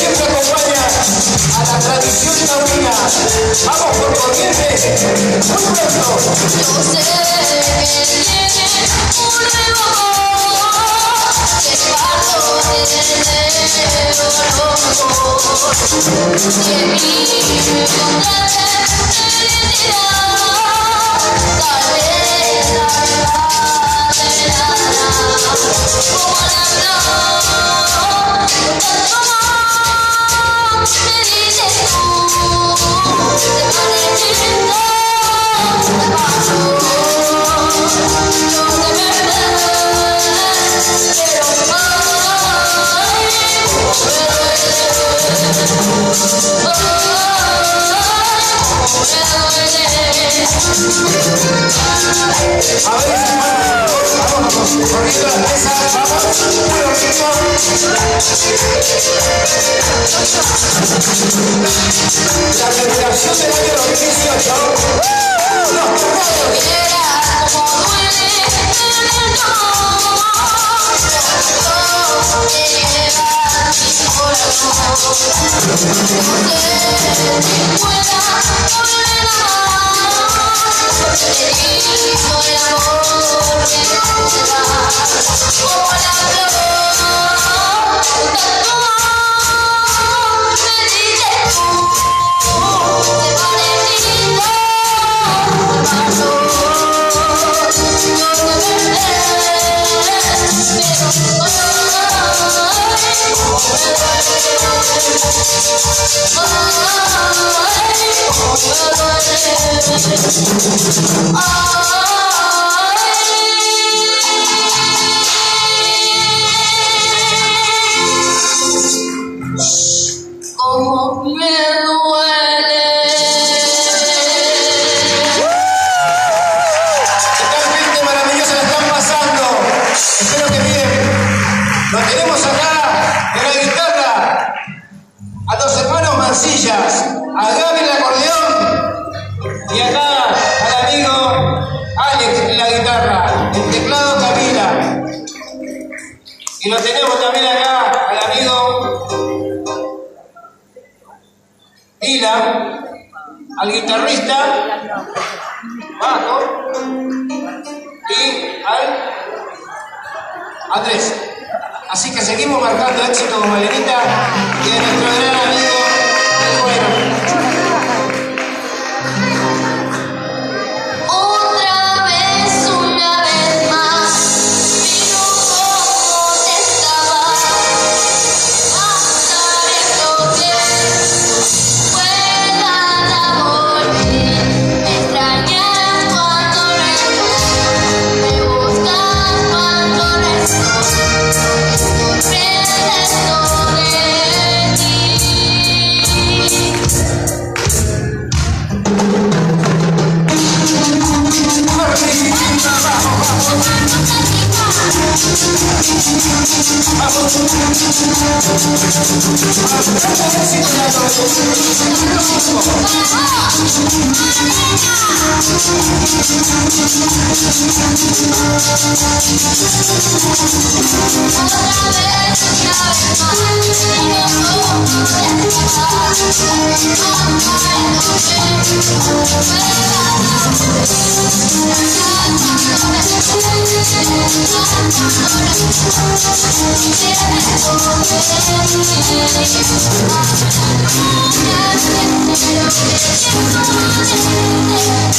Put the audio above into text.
Siempre acompaña a la tradición taurina. Vamos por Corrientes, muy pronto. Yo sé que tiene un revolver que paso desde loco. Que mi contraste felicidad, tal vez la verdad de nada, como la flor, tanto más me dices tú, te parece lindo. A ver, vamos, corriendo la mesa, vamos, puro ritmo. La celebración del año 2018. ¡Los cargados! Como me duele. ¿Qué tal, gente maravillosa la están pasando? Espero que bien. Lo tenemos acá en la guitarra a los hermanos Mancillas, a Gaby en el acordeón y acá al amigo Alex en la guitarra, el teclado Camila. Y lo tenemos también acá al amigo Dylan, al guitarrista bajo y al Andrés. Así que seguimos marcando éxito con Malenita y de nuestro gran amigo El Güero. Otra vez, una vez más, vino como te estaba. Hasta esto que puedas a volver. Me extrañas cuando rezo, me buscas cuando rezo. Estoy preso de ti. Thank you.